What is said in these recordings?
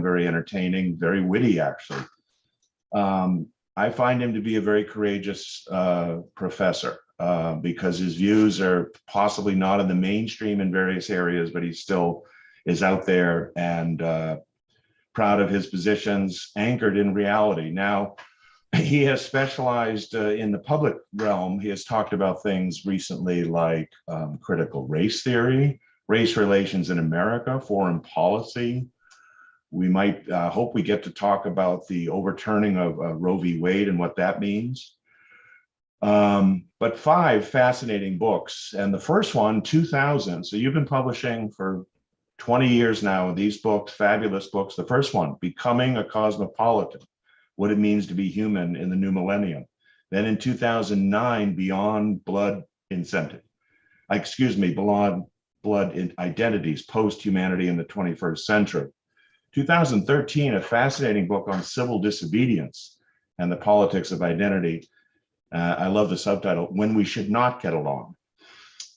very entertaining, very witty, actually. I find him to be a very courageous professor because his views are possibly not in the mainstream in various areas, but he still is out there and proud of his positions, anchored in reality. Now, he has specialized in the public realm. He has talked about things recently like critical race theory, race relations in America, foreign policy. We might hope we get to talk about the overturning of Roe v. Wade and what that means. But 5 fascinating books. And the first one, 2000. So you've been publishing for 20 years now, these books, fabulous books. The first one, Becoming a Cosmopolitan, What It Means to Be Human in the New Millennium. Then in 2009, Beyond Blood Identities, Post-Humanity in the 21st Century. 2013, a fascinating book on civil disobedience and the politics of identity. I love the subtitle, When We Should Not Get Along.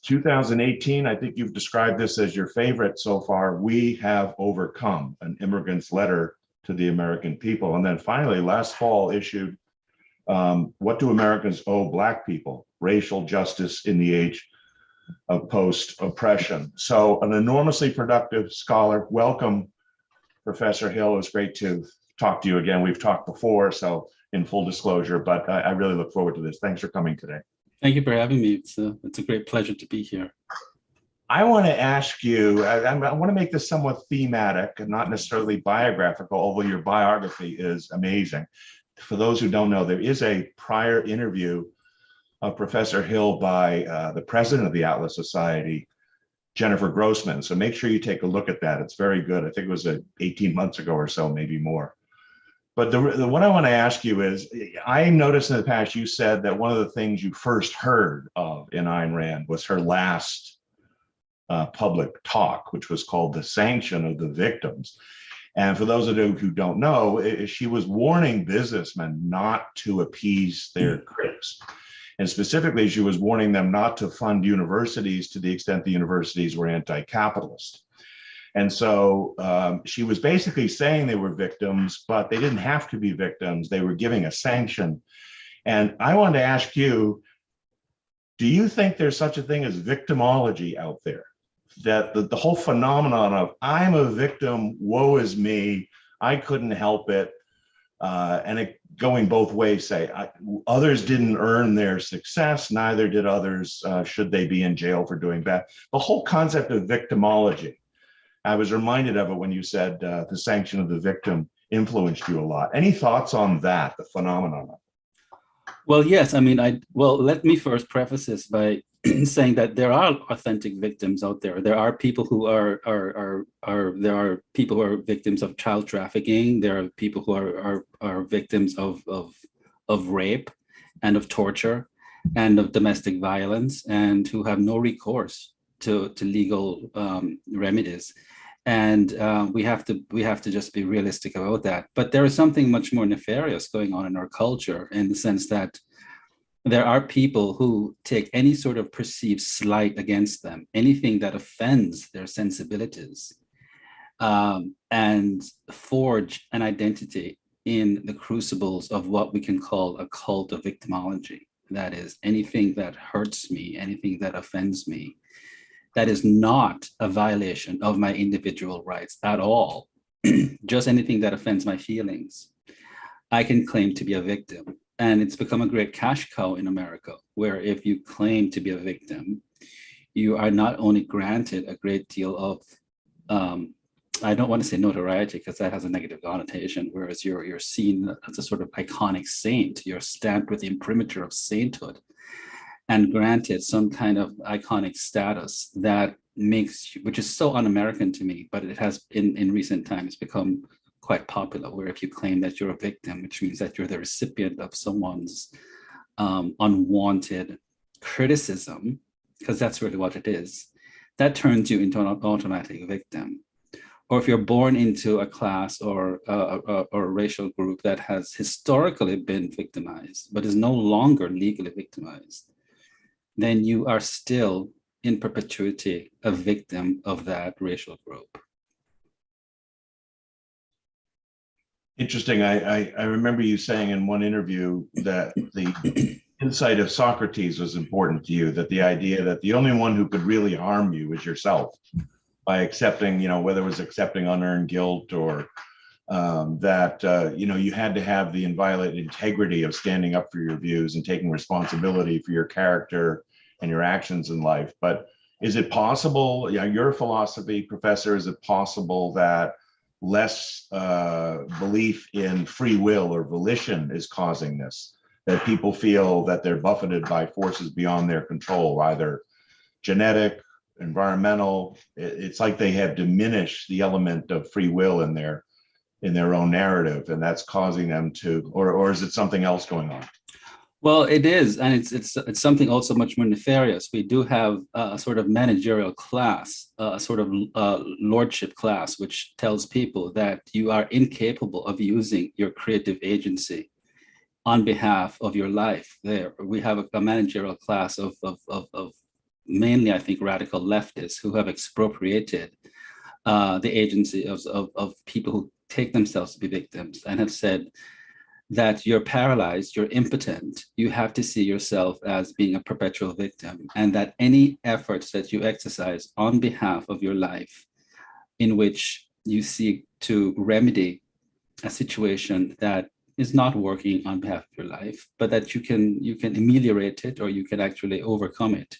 2018, I think you've described this as your favorite so far, We Have Overcome, an immigrant's letter to the American people. And then finally, last fall issued, What Do Americans Owe Black People? Racial Justice in the Age of Post-Oppression. So an enormously productive scholar. Welcome, Professor Hill. It's great to talk to you again. We've talked before, so in full disclosure, but I really look forward to this. Thanks for coming today. Thank you for having me. It's a great pleasure to be here. I want to ask you, I want to make this somewhat thematic and not necessarily biographical, although your biography is amazing. For those who don't know, there is a prior interview of Professor Hill by the president of the Atlas Society, Jennifer Grossman. So make sure you take a look at that. It's very good. I think it was 18 months ago or so, maybe more. But what I want to ask you is, I noticed in the past you said that one of the things you first heard of in Ayn Rand was her last public talk, which was called The Sanction of the Victims. And for those of you who don't know, she was warning businessmen not to appease their critics. And specifically, she was warning them not to fund universities to the extent the universities were anti-capitalist. And so she was basically saying they were victims, but they didn't have to be victims. They were giving a sanction. And I wanted to ask you, do you think there's such a thing as victimology out there? That the whole phenomenon of I'm a victim, woe is me, I couldn't help it, and it going both ways, say, others didn't earn their success, neither did others, should they be in jail for doing bad. The whole concept of victimology, I was reminded of it when you said the sanction of the victim influenced you a lot. Any thoughts on that, the phenomenon? Well, yes. I mean, let me first preface this by saying that there are authentic victims out there. There are people who are victims of child trafficking. There are people who are victims of rape and of torture and of domestic violence, and who have no recourse to legal remedies. And we have to just be realistic about that. But there is something much more nefarious going on in our culture, in the sense that there are people who take any sort of perceived slight against them, anything that offends their sensibilities, and forge an identity in the crucibles of what we can call a cult of victimology. That is, anything that hurts me, anything that offends me, that is not a violation of my individual rights at all, just anything that offends my feelings, I can claim to be a victim. And it's become a great cash cow in America, where if you claim to be a victim, you are not only granted a great deal of, I don't want to say notoriety because that has a negative connotation, whereas you're seen as a sort of iconic saint, you're stamped with the imprimatur of sainthood, and granted some kind of iconic status that makes you, which is so un-American to me, but it has in recent times become quite popular, where if you claim that you're a victim, which means that you're the recipient of someone's unwanted criticism, because that's really what it is, that turns you into an automatic victim. Or if you're born into a class or a racial group that has historically been victimized, but is no longer legally victimized, then you are still in perpetuity a victim of that racial group. Interesting. I remember you saying in one interview that the insight of Socrates was important to you, that the idea that the only one who could really harm you is yourself by accepting, whether it was accepting unearned guilt or that, you had to have the inviolate integrity of standing up for your views and taking responsibility for your character and your actions in life. But is it possible, you're a philosophy professor, is it possible that less belief in free will or volition is causing this? That people feel that they're buffeted by forces beyond their control, either genetic, environmental. It's like they have diminished the element of free will in their own narrative, and that's causing them to, or is it something else going on? Well, it is, and it's something also much more nefarious. We do have a sort of managerial class, a sort of lordship class, which tells people that you are incapable of using your creative agency on behalf of your life. There, we have a managerial class of mainly, I think, radical leftists who have expropriated the agency of people who take themselves to be victims and have said that you're paralyzed, you're impotent, you have to see yourself as being a perpetual victim, and that any efforts that you exercise on behalf of your life in which you seek to remedy a situation that is not working on behalf of your life, but that you can ameliorate it or you can actually overcome it,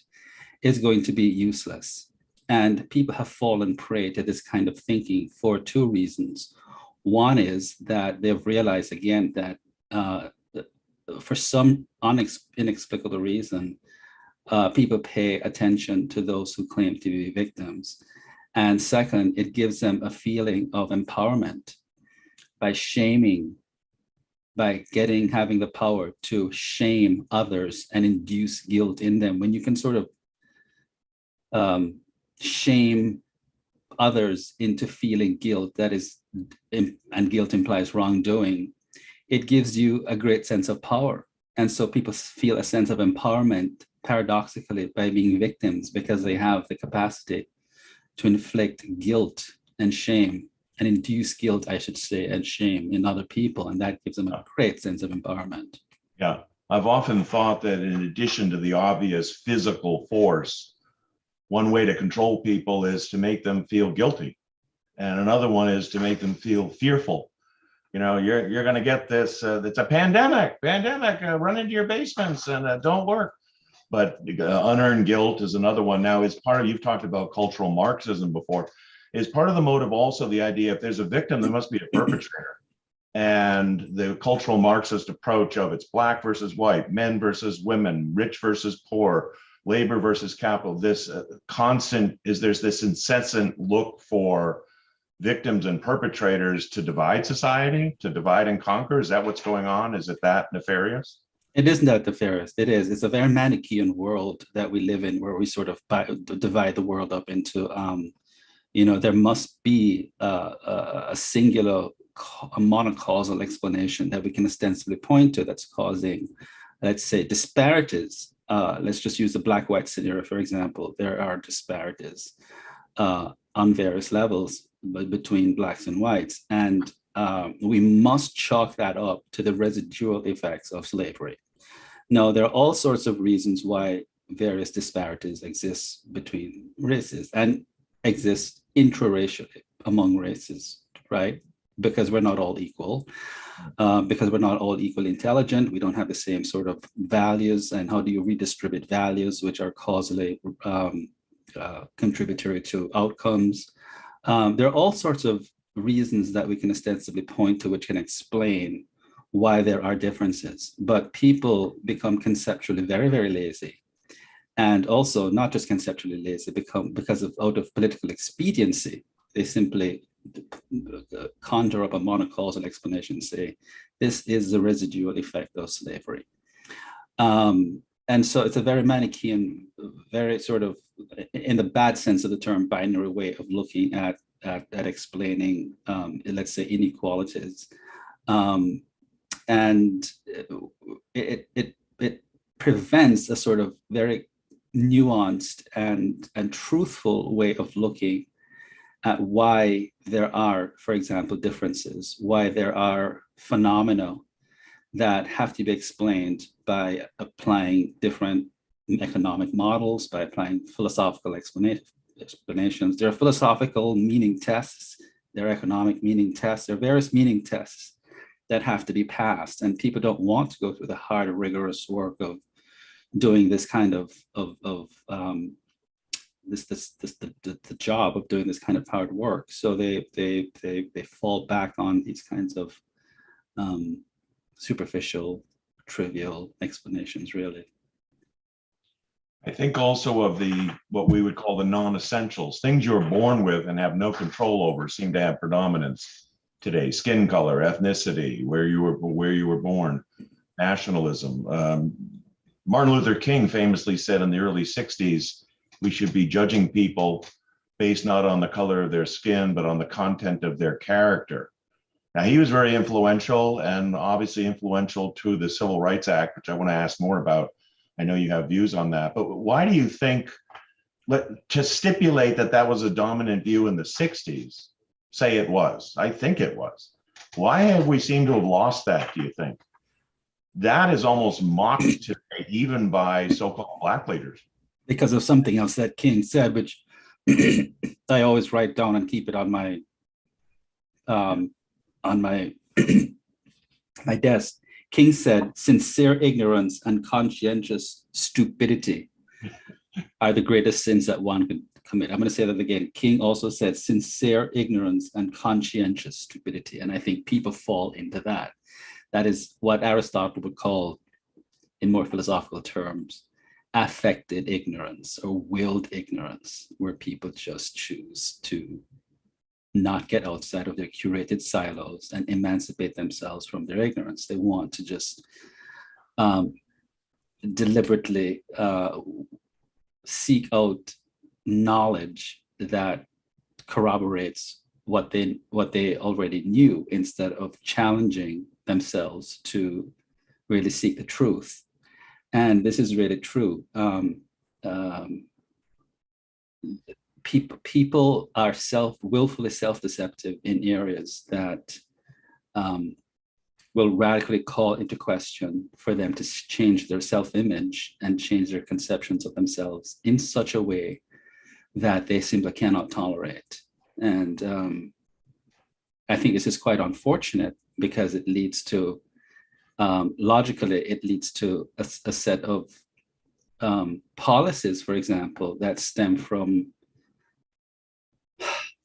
is going to be useless. And people have fallen prey to this kind of thinking for two reasons. One is that they've realized again that for some inexplicable reason, people pay attention to those who claim to be victims. And second, it gives them a feeling of empowerment by shaming, by having the power to shame others and induce guilt in them. When you can sort of shame others into feeling guilt, and guilt implies wrongdoing, it gives you a great sense of power. And so people feel a sense of empowerment, paradoxically, by being victims, because they have the capacity to inflict guilt and shame, and induce guilt, I should say, and shame in other people. And that gives them a great sense of empowerment. Yeah. I've often thought that in addition to the obvious physical force, one way to control people is to make them feel guilty. And another one is to make them feel fearful. You're going to get this, it's a pandemic, run into your basements and don't work. But unearned guilt is another one. Now, is part of, you've talked about cultural Marxism before, is part of the motive also the idea if there's a victim, there must be a perpetrator. And the cultural Marxist approach of it's black versus white, men versus women, rich versus poor, labor versus capital, this there's this incessant look for victims and perpetrators to divide society, to divide and conquer. Is that what's going on? Is it that nefarious? It isn't that nefarious. It is. It's a very Manichaean world that we live in, where we sort of divide the world up into, there must be a singular, a monocausal explanation that we can ostensibly point to that's causing, let's say, disparities. Let's just use the black-white scenario, for example. There are disparities on various levels between blacks and whites. And we must chalk that up to the residual effects of slavery. Now, there are all sorts of reasons why various disparities exist between races and exist intraracially among races, right? Because we're not all equal, because we're not all equally intelligent. We don't have the same sort of values. And how do you redistribute values, which are causally contributory to outcomes? There are all sorts of reasons that we can ostensibly point to which can explain why there are differences, but people become conceptually very, very lazy. And also not just conceptually lazy, because of out of political expediency, they simply conjure up a monocausal explanation and say, this is the residual effect of slavery. And so it's a very Manichaean, very sort of, in the bad sense of the term, binary way of looking at explaining, let's say, inequalities. And it prevents a sort of very nuanced and truthful way of looking at why there are, for example, differences, why there are phenomena that have to be explained by applying different economic models, by applying philosophical explanations. There are philosophical meaning tests, there are economic meaning tests, there are various meaning tests that have to be passed. And people don't want to go through the hard, rigorous work of doing this kind of the job of doing this kind of hard work. So they fall back on these kinds of superficial, trivial explanations, really. I think also of the what we would call the non-essentials, things you're born with and have no control over, seem to have predominance today. Skin color, ethnicity, where you were born, nationalism. Martin Luther King famously said in the early 60s, we should be judging people based not on the color of their skin, but on the content of their character. Now, he was very influential and obviously influential to the Civil Rights Act, which I want to ask more about. I know you have views on that, but why do you think, to stipulate that that was a dominant view in the 60s, say it was, I think it was. Why have we seemed to have lost that, do you think? That is almost mocked today, even by so-called Black leaders. Because of something else that King said, which I always write down and keep it on my my desk. King said, sincere ignorance and conscientious stupidity are the greatest sins that one could commit. I'm going to say that again. King also said sincere ignorance and conscientious stupidity. And I think people fall into that. That is what Aristotle would call, in more philosophical terms, affected ignorance or willed ignorance, where people just choose to not get outside of their curated silos and emancipate themselves from their ignorance. They want to just deliberately seek out knowledge that corroborates what they already knew, instead of challenging themselves to really seek the truth. And this is really true. People are willfully self-deceptive in areas that will radically call into question for them to change their self-image and change their conceptions of themselves in such a way that they simply cannot tolerate. And I think this is quite unfortunate, because it leads to, logically, it leads to a set of policies, for example, that stem from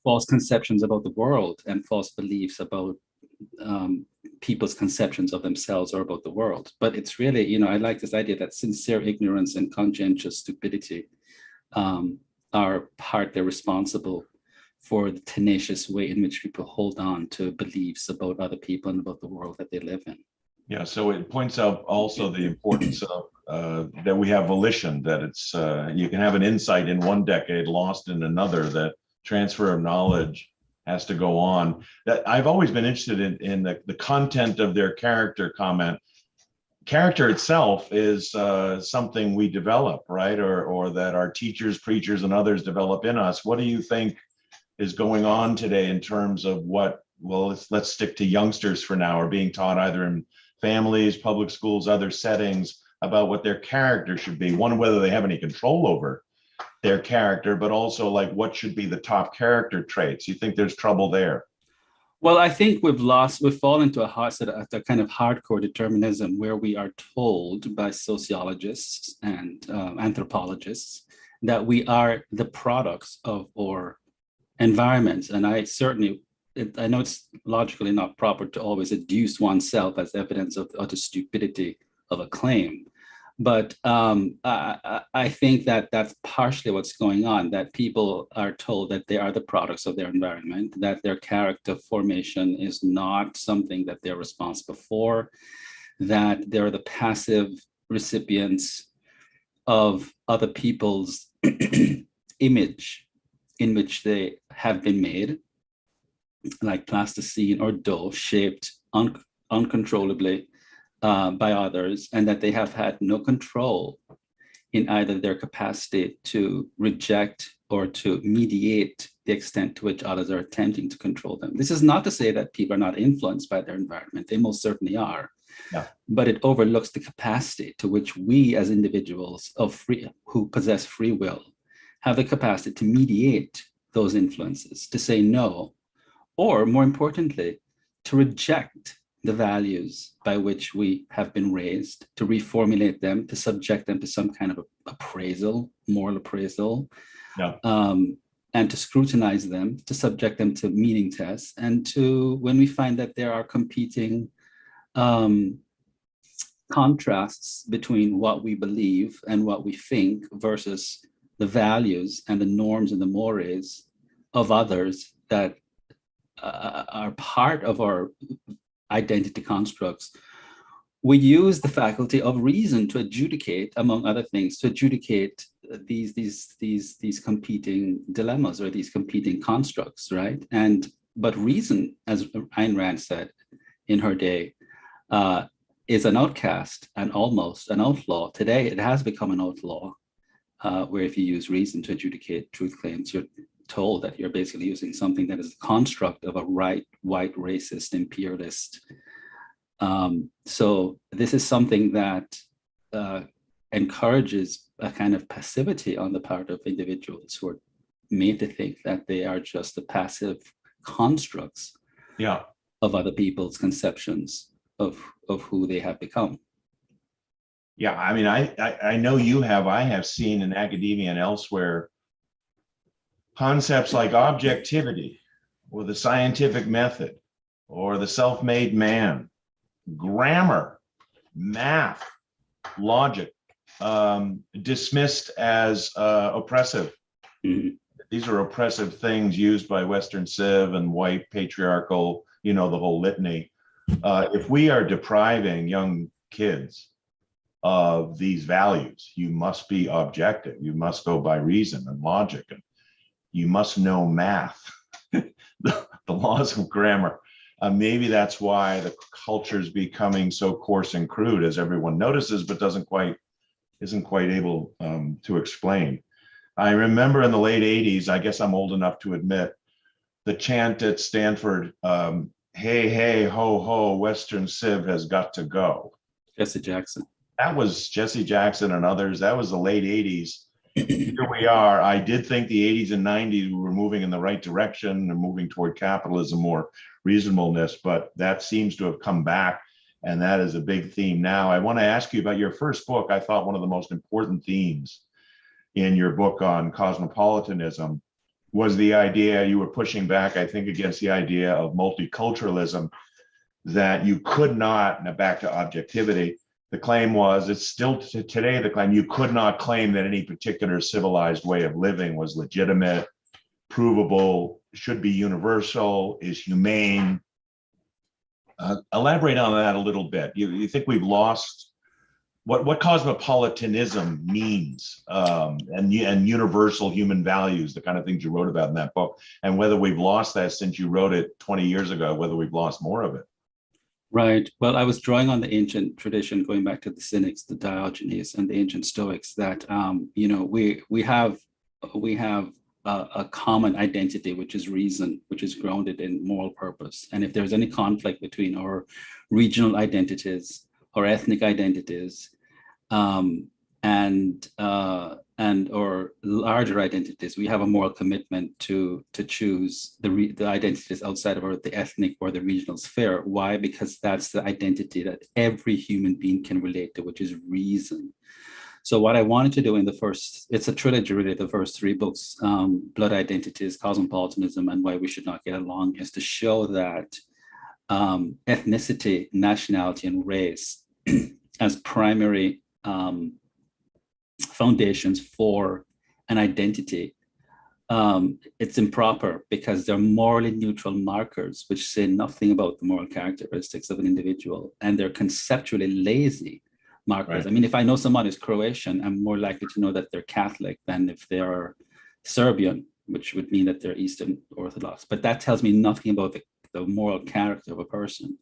false conceptions about the world and false beliefs about people's conceptions of themselves or about the world. But it's really, I like this idea that sincere ignorance and conscientious stupidity are partly responsible for the tenacious way in which people hold on to beliefs about other people and about the world that they live in. Yeah, so it points out also the importance of that we have volition, that it's you can have an insight in one decade, lost in another, that transfer of knowledge has to go on. That I've always been interested in the content of their character comment. Character itself is something we develop, right? Or that our teachers, preachers, and others develop in us. What do you think is going on today in terms of what, well, let's stick to youngsters for now, are being taught either in families, public schools, other settings, about what their character should be? One, whether they have any control over their character, but also like what should be the top character traits. You think there's trouble there? Well, I think we've fallen into a kind of hardcore determinism, where we are told by sociologists and anthropologists that we are the products of our environments. And I know it's logically not proper to always adduce oneself as evidence of utter stupidity of a claim. But I think that that's partially what's going on, that people are told that they are the products of their environment, that their character formation is not something that they're responsible for, that they're the passive recipients of other people's image in which they have been made, like plasticine or dough, shaped uncontrollably by others, and that they have had no control in either their capacity to reject or to mediate the extent to which others are attempting to control them. This is not to say that people are not influenced by their environment. They most certainly are. Yeah. But it overlooks the capacity to which we as individuals who possess free will have the capacity to mediate those influences, to say no, or more importantly, to reject the values by which we have been raised, to reformulate them, to subject them to some kind of appraisal, moral appraisal, Yeah. And to scrutinize them, to subject them to meaning tests, and to, when we find that there are competing contrasts between what we believe and what we think versus the values and the norms and the mores of others that are part of our identity constructs, we use the faculty of reason to adjudicate, among other things, to adjudicate these competing dilemmas or these competing constructs, right? But reason, as Ayn Rand said in her day, is an outcast and almost an outlaw. Today, it has become an outlaw, where if you use reason to adjudicate truth claims, you're told that you're basically using something that is a construct of a right, white, racist, imperialist. So this is something that encourages a kind of passivity on the part of individuals who are made to think that they are just the passive constructs of other people's conceptions of who they have become. Yeah, I mean, I know I have seen in academia and elsewhere concepts like objectivity or the scientific method or the self-made man, grammar, math, logic, dismissed as oppressive. Mm-hmm. These are oppressive things used by Western civ and white patriarchal, the whole litany. If we are depriving young kids of these values, you must be objective. You must go by reason and logic, and you must know math, the laws of grammar. Maybe that's why the culture is becoming so coarse and crude, as everyone notices, but isn't quite able to explain. I remember in the late 80s, I guess I'm old enough to admit, the chant at Stanford, hey, hey, ho, ho, Western civ has got to go. Jesse Jackson. That was Jesse Jackson and others. That was the late 80s. Here we are. I did think the 80s and 90s we were moving in the right direction and moving toward capitalism or reasonableness, but that seems to have come back, and that is a big theme now. I want to ask you about your first book. I thought one of the most important themes in your book on cosmopolitanism was the idea you were pushing back, I think, against the idea of multiculturalism, that you could not, now back to objectivity, the claim was, it's still today the claim, you could not claim that any particular civilized way of living was legitimate, provable, should be universal, is humane. Elaborate on that a little bit. You think we've lost what cosmopolitanism means, and universal human values, the kind of things you wrote about in that book, and whether we've lost that since you wrote it 20 years ago, whether we've lost more of it. Right. Well, I was drawing on the ancient tradition, going back to the Cynics, the Diogenes, and the ancient Stoics, that we have a common identity, which is reason, which is grounded in moral purpose. And if there's any conflict between our regional identities or ethnic identities, and or larger identities, we have a moral commitment to choose the identities outside of the ethnic or the regional sphere. Why? Because that's the identity that every human being can relate to, which is reason. So what I wanted to do in it's a trilogy really, the first three books, Blood Identities, Cosmopolitanism, and Why We Should Not Get Along, is to show that ethnicity, nationality, and race as primary foundations for an identity, it's improper because they're morally neutral markers which say nothing about the moral characteristics of an individual, and they're conceptually lazy markers. Right. I mean, if I know someone is Croatian, I'm more likely to know that they're Catholic than if they're Serbian, which would mean that they're Eastern Orthodox. But that tells me nothing about the moral character of a person.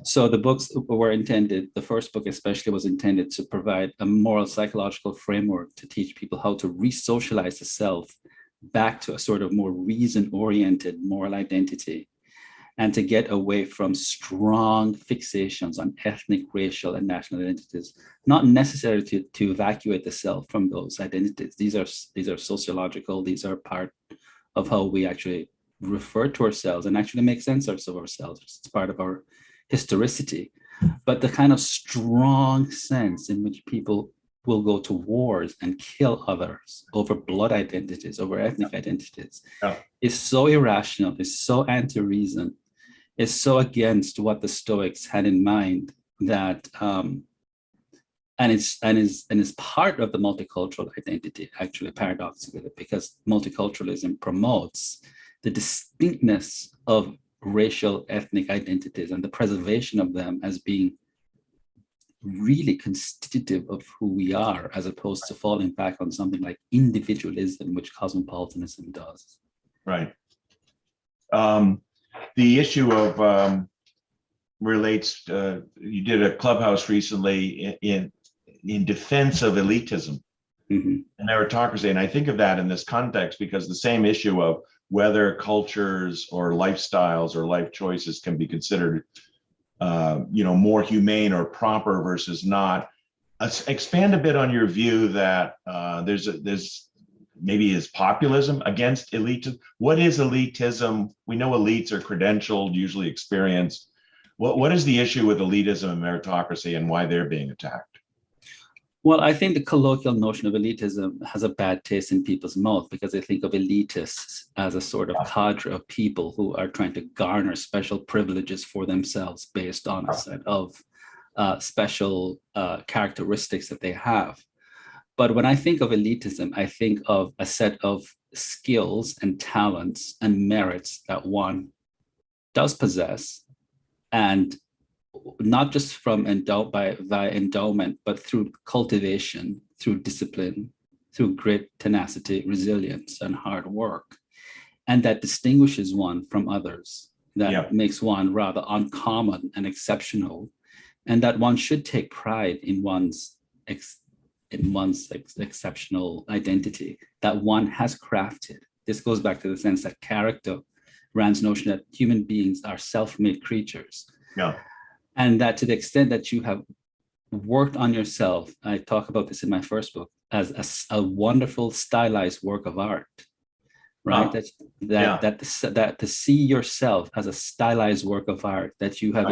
So the books were intended, the first book especially was intended to provide a moral psychological framework to teach people how to re-socialize the self back to a sort of more reason-oriented moral identity, and to get away from strong fixations on ethnic, racial, and national identities, not necessarily to evacuate the self from those identities. These are sociological, these are part of how we actually refer to ourselves and actually make sense of ourselves. It's part of our historicity. But the kind of strong sense in which people will go to wars and kill others over blood identities, over ethnic identities, is so irrational, is so anti-reason, is so against what the Stoics had in mind, that and is part of the multicultural identity, actually, paradoxically, because multiculturalism promotes the distinctness of racial ethnic identities and the preservation of them as being really constitutive of who we are, as opposed to falling back on something like individualism, which cosmopolitanism does. Right. The issue of relates, you did a clubhouse recently in defense of elitism and meritocracy. And I think of that in this context because the same issue of whether cultures or lifestyles or life choices can be considered more humane or proper versus not. Expand a bit on your view that there's maybe is populism against elitism. What is elitism? We know elites are credentialed, usually experienced. What is the issue with elitism and meritocracy and why they're being attacked? Well, I think the colloquial notion of elitism has a bad taste in people's mouth because they think of elitists as a sort of cadre of people who are trying to garner special privileges for themselves based on a set of special characteristics that they have. But when I think of elitism, I think of a set of skills and talents and merits that one does possess, and not just from via endowment, but through cultivation, through discipline, through grit, tenacity, resilience, and hard work. And that distinguishes one from others, that makes one rather uncommon and exceptional, and that one should take pride in one's exceptional identity that one has crafted. This goes back to the sense that character, Rand's notion that human beings are self-made creatures. Yeah. And that to the extent that you have worked on yourself, I talk about this in my first book, as a wonderful stylized work of art, right? That to see yourself as a stylized work of art that you have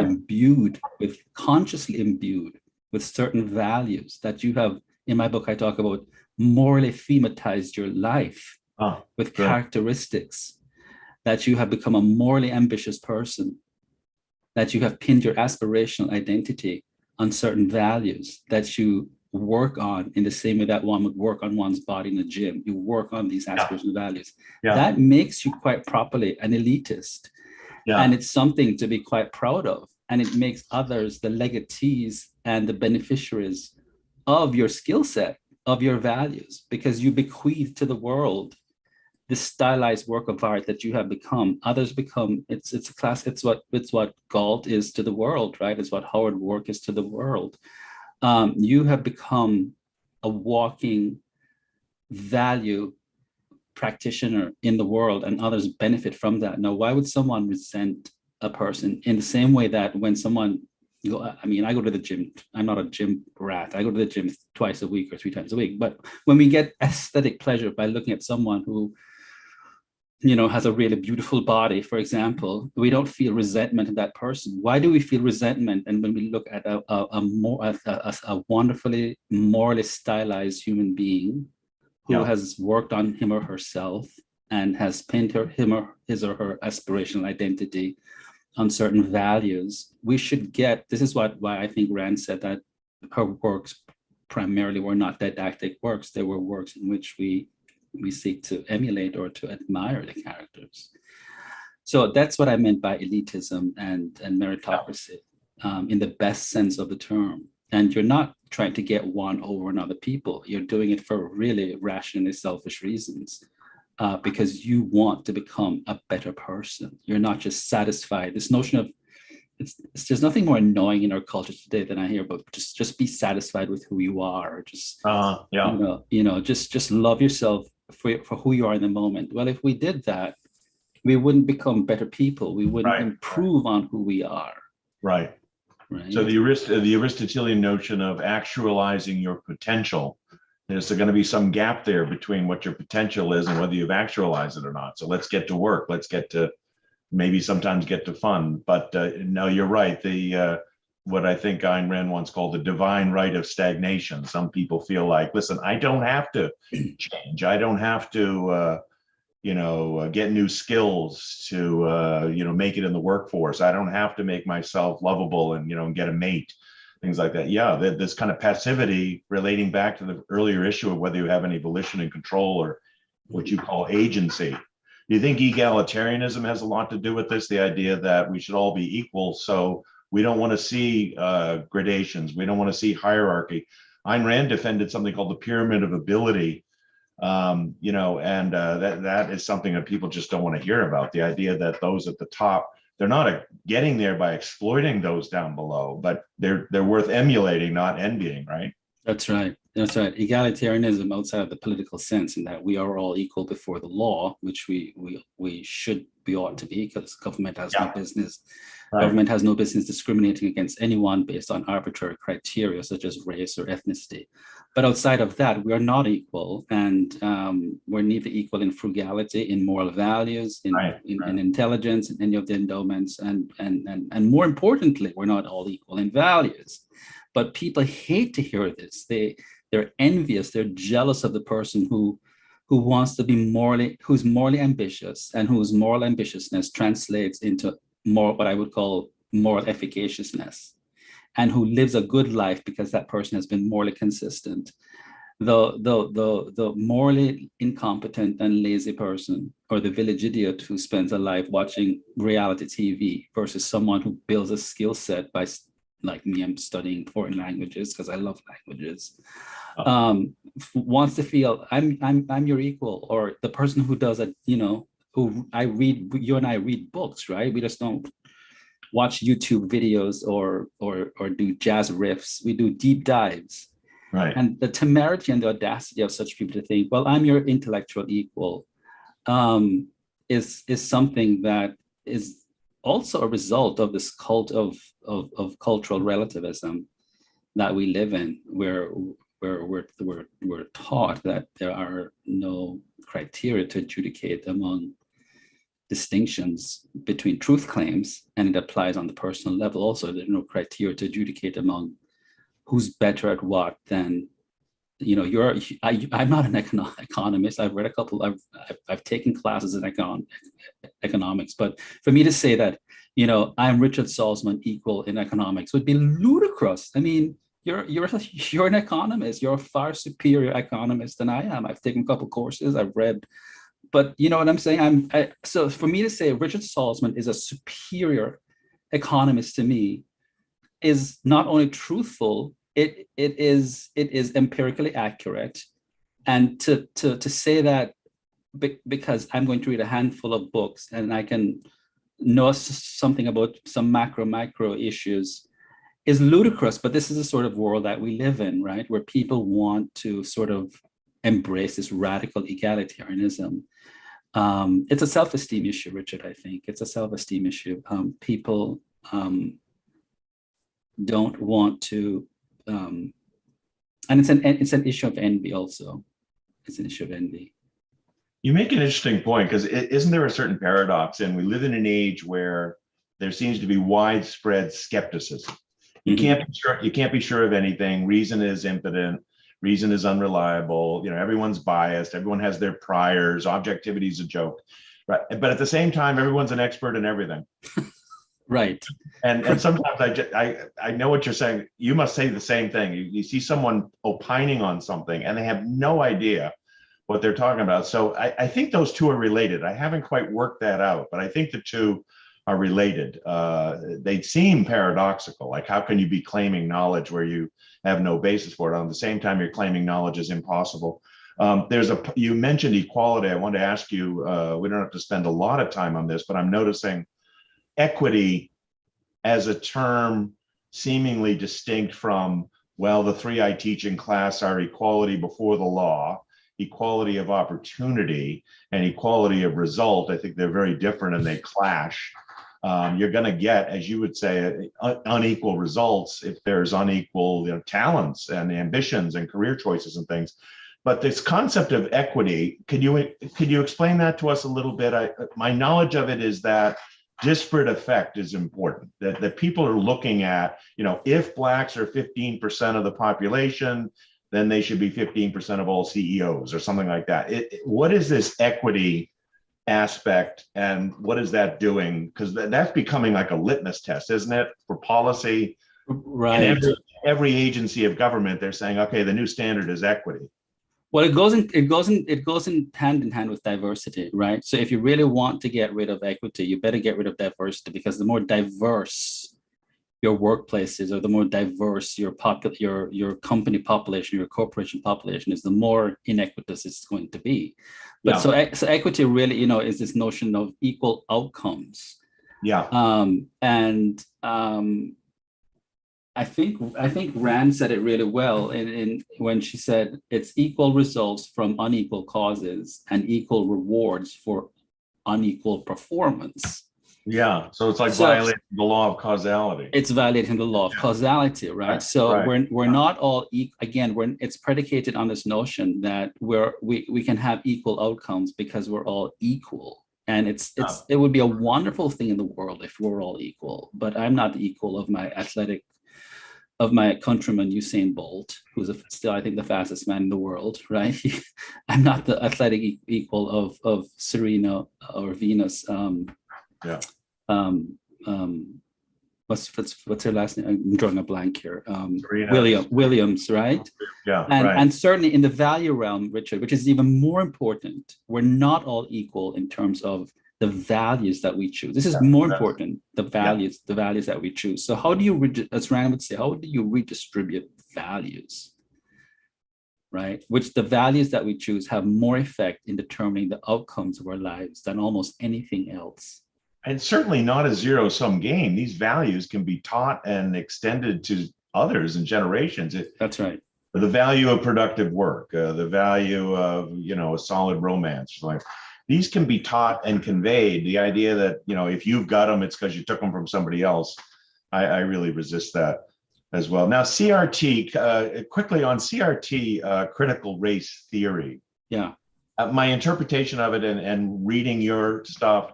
consciously imbued with certain values, that you have, in my book, I talk about morally thematized your life with characteristics, that you have become a morally ambitious person, that you have pinned your aspirational identity on certain values that you work on in the same way that one would work on one's body in the gym. You work on these aspirational values. That makes you quite properly an elitist. And it's something to be quite proud of. And it makes others the legatees and the beneficiaries of your skill set, of your values, because you bequeath to the world this stylized work of art that you have become. Others become, it's what Galt is to the world, right? It's what Howard Work is to the world. You have become a walking value practitioner in the world, and others benefit from that. Now, why would someone resent a person in the same way that when someone I go to the gym. I'm not a gym rat. I go to the gym twice a week or 3 times a week. But when we get aesthetic pleasure by looking at someone who, has a really beautiful body, for example, we don't feel resentment of that person. Why do we feel resentment? And when we look at a wonderfully morally stylized human being who has worked on him or herself and has pinned his or her aspirational identity on certain values, we should get, this is why I think Rand said that her works primarily were not didactic works. They were works in which we seek to emulate or to admire the characters. So that's what I meant by elitism and meritocracy in the best sense of the term. And you're not trying to get one over another people. You're doing it for really rationally selfish reasons. Because you want to become a better person. You're not just satisfied. This notion of there's nothing more annoying in our culture today than I hear about just be satisfied with who you are. Or just just love yourself for who you are in the moment. Well, if we did that, we wouldn't become better people. We wouldn't improve on who we are. Right. Right. So the Aristotelian notion of actualizing your potential, there's going to be some gap there between what your potential is and whether you've actualized it or not. So let's get to work. Let's get to maybe sometimes get to fun. But no, you're right. What I think Ayn Rand once called the divine right of stagnation. Some people feel like, listen, I don't have to change. I don't have to get new skills to, make it in the workforce. I don't have to make myself lovable and get a mate, things like that. Yeah, this kind of passivity relating back to the earlier issue of whether you have any volition and control or what you call agency. Do you think egalitarianism has a lot to do with this? The idea that we should all be equal. So we don't want to see gradations. We don't want to see hierarchy. Ayn Rand defended something called the pyramid of ability. That is something that people just don't want to hear about. The idea that those at the top, they're not getting there by exploiting those down below, but they're worth emulating, not envying, right? That's right. That's right. Egalitarianism outside of the political sense, in that we are all equal before the law, which we ought to be, because government has no business. Right. Government has no business discriminating against anyone based on arbitrary criteria such as race or ethnicity. But outside of that, we are not equal, and we're neither equal in frugality, in moral values, in intelligence, in any of the endowments, and more importantly, we're not all equal in values. But people hate to hear this. They're envious. They're jealous of the person who wants to be who's morally ambitious, and whose moral ambitiousness translates into more what I would call moral efficaciousness, and who lives a good life because that person has been morally consistent. The morally incompetent and lazy person, or the village idiot who spends a life watching reality TV, versus someone who builds a skill set by, like me, I'm studying foreign languages because I love languages, wants to feel I'm your equal, or the person who does who you and I read books, right? We just don't watch YouTube videos or do jazz riffs. We do deep dives. Right. And the temerity and the audacity of such people to think, well, I'm your intellectual equal, is something that is also a result of this cult of cultural relativism that we live in, where we're taught that there are no criteria to adjudicate among distinctions between truth claims, and it applies on the personal level also. There's no criteria to adjudicate among who's better at what than, I'm not an economist. I've read a couple, I've taken classes in economics, but for me to say that, I'm Richard Salsman equal in economics would be ludicrous. I mean, you're an economist. You're a far superior economist than I am. I've taken a couple courses, I've read. But you know what I'm saying? So for me to say Richard Salsman is a superior economist to me is not only truthful, it is empirically accurate. And to say that because I'm going to read a handful of books and I can know something about some micro issues is ludicrous. But this is the sort of world that we live in, right? Where people want to sort of embrace this radical egalitarianism. It's a self-esteem issue, Richard. I think it's a self-esteem issue. People don't want to, and it's an issue of envy also. It's an issue of envy. You make an interesting point, because isn't there a certain paradox? And we live in an age where there seems to be widespread skepticism. You can't be sure of anything. Reason is impotent. Reason is unreliable. Everyone's biased. Everyone has their priors. Objectivity is a joke, right? But at the same time, everyone's an expert in everything. Right. And sometimes I know what you're saying. You must say the same thing. You see someone opining on something and they have no idea what they're talking about. So I think those two are related. I haven't quite worked that out, but I think the two are related. They seem paradoxical. Like, how can you be claiming knowledge where you have no basis for it? On the same time, you're claiming knowledge is impossible. You mentioned equality. I want to ask you, we don't have to spend a lot of time on this, but I'm noticing equity as a term seemingly distinct from, well, the three I teach in class are equality before the law, equality of opportunity and equality of result. I think they're very different and they clash. You're going to get, as you would say, unequal results if there's unequal, talents and ambitions and career choices and things. But this concept of equity, could you explain that to us a little bit? My knowledge of it is that disparate effect is important, that people are looking at, if Blacks are 15% of the population, then they should be 15% of all CEOs or something like that. What is this equity aspect and what is that doing? Because that's becoming like a litmus test, isn't it, for policy? Right. And every agency of government, they're saying, okay, the new standard is equity. Well, it goes in hand in hand with diversity, right? So if you really want to get rid of equity, you better get rid of diversity, because the more diverse your workplace is, or the more diverse your company population, your corporation population is, the more inequitous it's going to be. But so equity really, is this notion of equal outcomes. Yeah. I think Rand said it really well in when she said it's equal results from unequal causes and equal rewards for unequal performance. Yeah, so it's like violating the law of causality. It's violating the law of causality, right? So we're not all again. It's predicated on this notion that we can have equal outcomes because we're all equal. And it would be a wonderful thing in the world if we're all equal. But I'm not the equal of my countryman Usain Bolt, who's still, I think, the fastest man in the world, right? I'm not the athletic equal of Serena or Venus. What's her last name? I'm drawing a blank here. Williams, right? Yeah, and certainly in the value realm, Richard, which is even more important, we're not all equal in terms of the values that we choose. This is more important, the values that we choose. So how do you, as Rand would say, how do you redistribute values, right? Which the values that we choose have more effect in determining the outcomes of our lives than almost anything else. And certainly not a zero-sum game. These values can be taught and extended to others and generations. That's right. The value of productive work, the value of, a solid romance, like these can be taught and conveyed. The idea that, if you've got them, it's because you took them from somebody else. I really resist that as well. Now, CRT, quickly on CRT, critical race theory. Yeah. My interpretation of it and reading your stuff,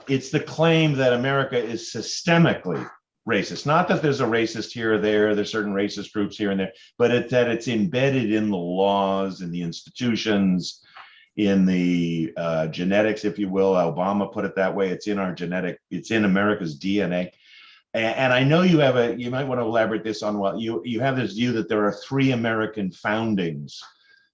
it's the claim that America is systemically racist. Not that there's a racist here or there's certain racist groups here and there, but that it's embedded in the laws, in the institutions, in the genetics, if you will. Obama put it that way. It's in it's in America's DNA. And I know you might want to elaborate this on what you have this view that there are three American foundings.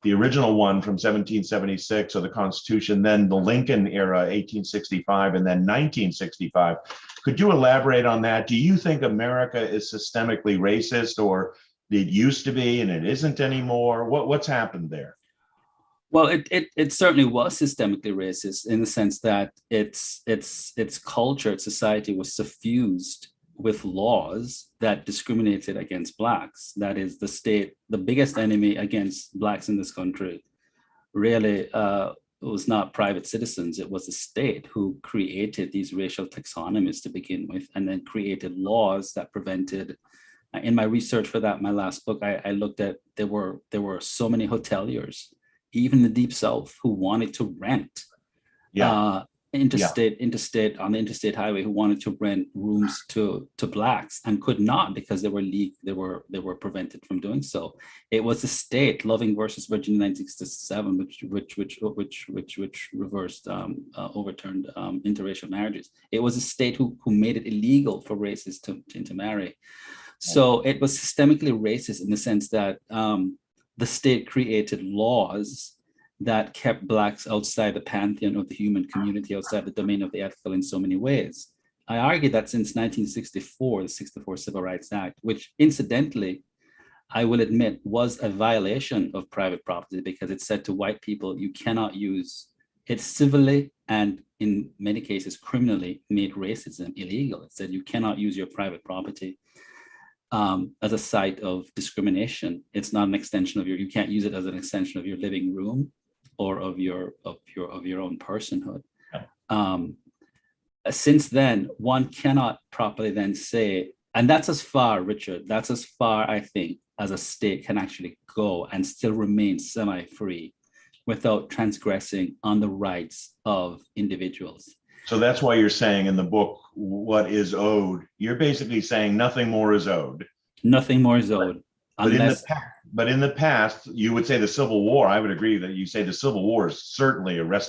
The original one from 1776, or the Constitution, then the Lincoln era, 1865, and then 1965. Could you elaborate on that? Do you think America is systemically racist, or it used to be and it isn't anymore? What's happened there? Well, it certainly was systemically racist in the sense that its culture, its society was suffused with laws that discriminated against Blacks. That is, the state, the biggest enemy against Blacks in this country, really was not private citizens. It was the state who created these racial taxonomies to begin with, and then created laws that prevented. In my research for that, my last book, I looked at, there were so many hoteliers, even in the Deep South, who wanted to rent interstate on the interstate highway, who wanted to rent rooms to Blacks and could not because they were prevented from doing so. It was the state, Loving versus Virginia 1967, which reversed overturned interracial marriages. It was the state who made it illegal for races to intermarry. So it was systemically racist in the sense that the state created laws that kept Blacks outside the pantheon of the human community, outside the domain of the ethical in so many ways. I argue that since 1964, the 64 Civil Rights Act, which incidentally, I will admit, was a violation of private property, because it said to white people, you cannot use it civilly, and in many cases criminally, made racism illegal. It said you cannot use your private property as a site of discrimination. It's not an extension of you can't use it as an extension of your living room or of your own personhood. Since then, one cannot properly then say, and that's as far, Richard, that's as far, I think, as a state can actually go and still remain semi-free without transgressing on the rights of individuals. So that's why you're saying in the book, what is owed? You're basically saying nothing more is owed. Nothing more is owed. But in the past, you would say the Civil War. I would agree that you say the Civil War is certainly a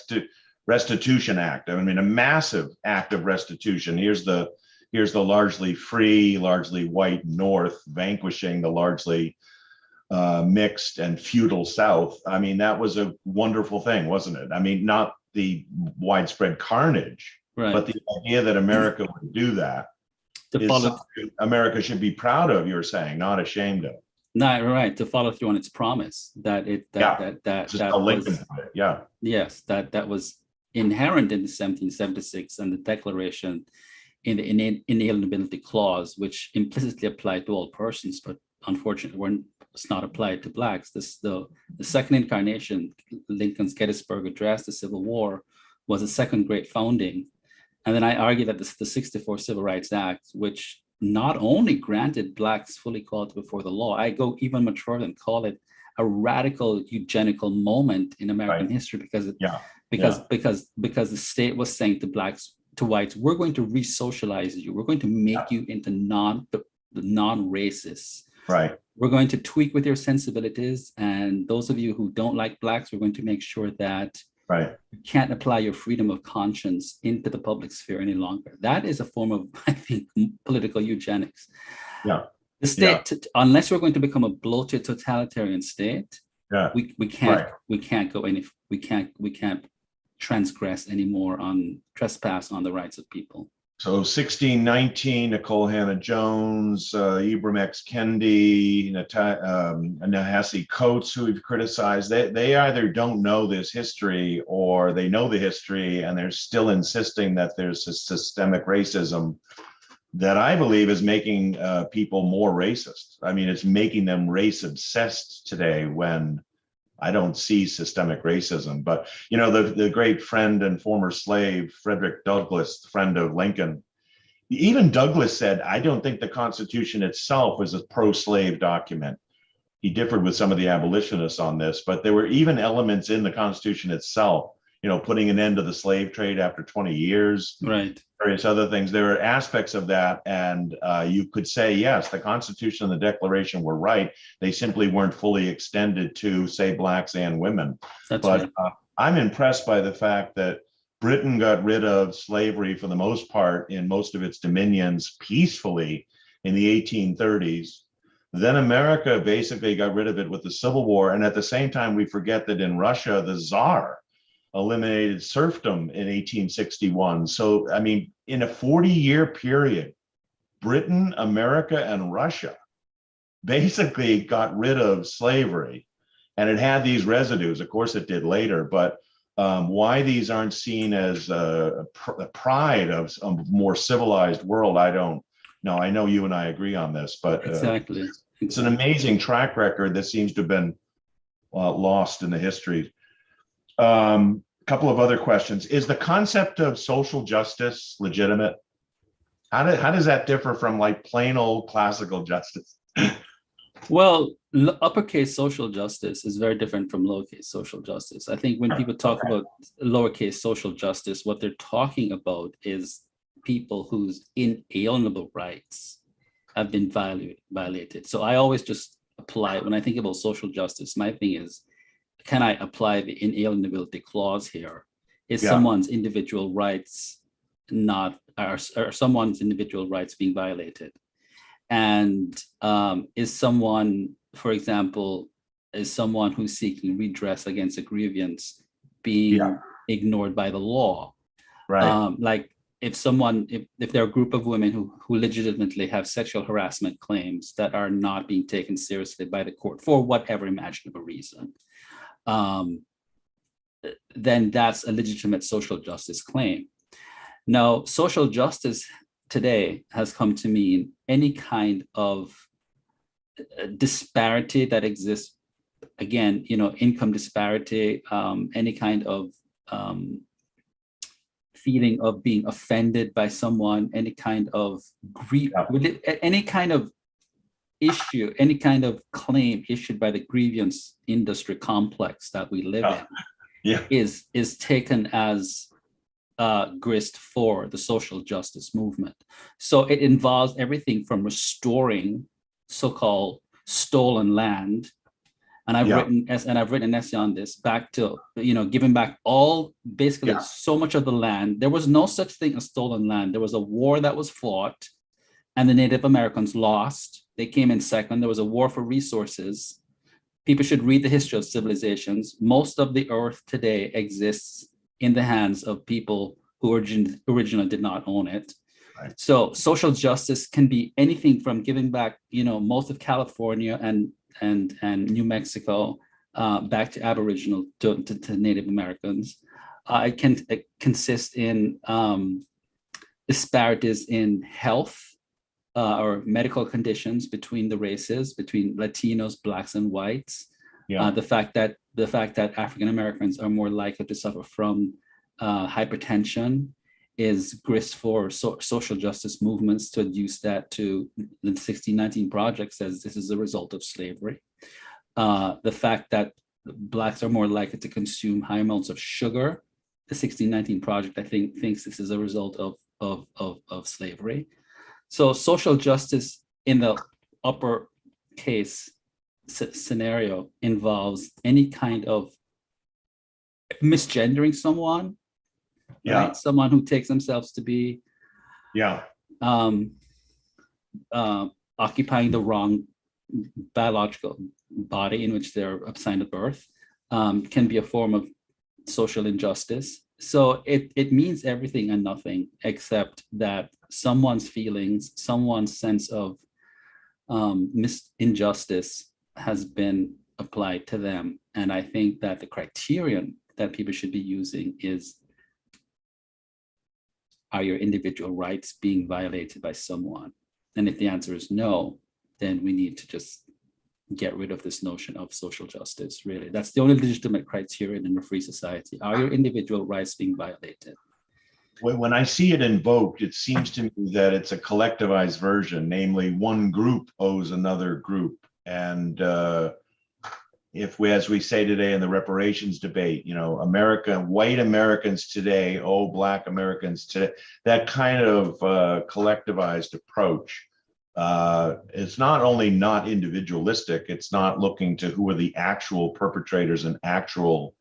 restitution act. I mean, a massive act of restitution. Here's the largely free, largely white North vanquishing the largely mixed and feudal South. I mean, that was a wonderful thing, wasn't it? I mean, not the widespread carnage, right, but the idea that America would do that is something America should be proud of, you're saying, not ashamed of. No, right, to follow through on its promise that was inherent in the 1776 and the Declaration in the inalienability clause, which implicitly applied to all persons, but unfortunately it's not applied to blacks. The second incarnation, Lincoln's Gettysburg Address, the Civil War, was a second great founding. And then I argue that the 64 Civil Rights Act, which not only granted blacks full equality before the law, I go even much further and call it a radical eugenical moment in American history, because the state was saying to blacks, to whites, we're going to re-socialize you. We're going to make you into non-racists. Right. We're going to tweak with your sensibilities. And those of you who don't like blacks, we're going to make sure that you can't apply your freedom of conscience into the public sphere any longer. That is a form of, I think, political eugenics. Yeah. The state, unless we're going to become a bloated totalitarian state, we can't transgress anymore on trespass on the rights of people. So 1619, Nicole Hannah-Jones, Ibram X. Kendi, Nahasi Coates, who we've criticized, they either don't know this history or they know the history and they're still insisting that there's a systemic racism that I believe is making people more racist. I mean, it's making them race obsessed today when I don't see systemic racism. But, you know, the great friend and former slave, Frederick Douglass, friend of Lincoln, even Douglass said, I don't think the Constitution itself was a pro-slave document. He differed with some of the abolitionists on this, but there were even elements in the Constitution itself, you know, putting an end to the slave trade after 20 years, various other things. There are aspects of that. And you could say, yes, the Constitution and the Declaration were right. They simply weren't fully extended to, say, blacks and women. I'm impressed by the fact that Britain got rid of slavery for the most part in most of its dominions peacefully in the 1830s. Then America basically got rid of it with the Civil War. And at the same time, we forget that in Russia, the Tsar eliminated serfdom in 1861. So, I mean, in a 40-year period, Britain, America, and Russia basically got rid of slavery. And it had these residues. Of course, it did later. But why these aren't seen as a pride of a more civilized world, I don't know. I know you and I agree on this, but it's an amazing track record that seems to have been lost in the history. Couple of other questions. Is the concept of social justice legitimate? How does that differ from like plain old classical justice? Well, uppercase social justice is very different from lowercase social justice. I think when people talk about lowercase social justice, what they're talking about is people whose inalienable rights have been violated. So I always just apply, when I think about social justice, my thing is, can I apply the inalienability clause here? Is someone's individual rights are someone's individual rights being violated? And is someone, for example, is someone who's seeking redress against a grievance being ignored by the law? Right. Like if there are a group of women who legitimately have sexual harassment claims that are not being taken seriously by the court for whatever imaginable reason, then that's a legitimate social justice claim. Now, social justice today has come to mean any kind of disparity that exists, again, income disparity, any kind of feeling of being offended by someone, any kind of grief, any kind of issue, any kind of claim issued by the grievance industry complex that we live in is taken as grist for the social justice movement. So it involves everything from restoring so-called stolen land, and I've written an essay on this, back to giving back basically so much of the land. There was no such thing as stolen land. There was a war that was fought, and the Native Americans lost. They came in second. There was a war for resources. People should read the history of civilizations. Most of the earth today exists in the hands of people who originally did not own it. Right. So social justice can be anything from giving back, most of California and New Mexico back to Aboriginal, to Native Americans. It can consist in disparities in health or medical conditions between the races, between Latinos, Blacks, and whites. The fact that African Americans are more likely to suffer from hypertension is grist for social justice movements to adduce that to the 1619 Project says this is a result of slavery. The fact that Blacks are more likely to consume high amounts of sugar, the 1619 Project, I think, thinks this is a result of slavery. So social justice in the upper case scenario involves any kind of misgendering someone, right? Someone who takes themselves to be occupying the wrong biological body in which they're assigned at birth, can be a form of social injustice. So it means everything and nothing, except that someone's feelings, someone's sense of injustice has been applied to them. And I think that the criterion that people should be using is, are your individual rights being violated by someone? And if the answer is no, then we need to just get rid of this notion of social justice, really. That's the only legitimate criterion in a free society. Are your individual rights being violated? When I see it invoked, it seems to me that it's a collectivized version, namely one group owes another group. And if we, as we say today in the reparations debate, white Americans today owe Black Americans today, that kind of collectivized approach, it's not only not individualistic, it's not looking to who are the actual perpetrators and actual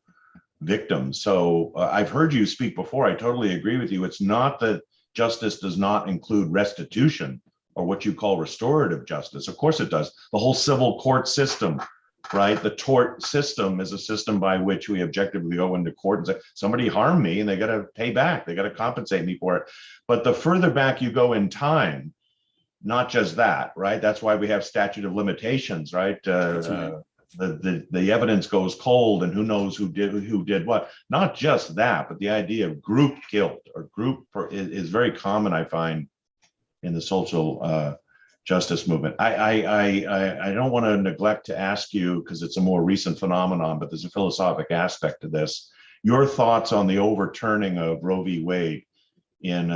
victims. So I've heard you speak before. I totally agree with you. It's not that justice does not include restitution or what you call restorative justice. Of course it does. The whole civil court system, right? The tort system is a system by which we objectively go into court and say, somebody harmed me and they got to pay back. They got to compensate me for it. But the further back you go in time, not just that, right? That's why we have statute of limitations, right? The evidence goes cold and who knows who did what. Not just that, but the idea of group guilt or is very common, I find, in the social justice movement. I don't want to neglect to ask you, because it's a more recent phenomenon, but there's a philosophic aspect to this. Your thoughts on the overturning of Roe v. Wade in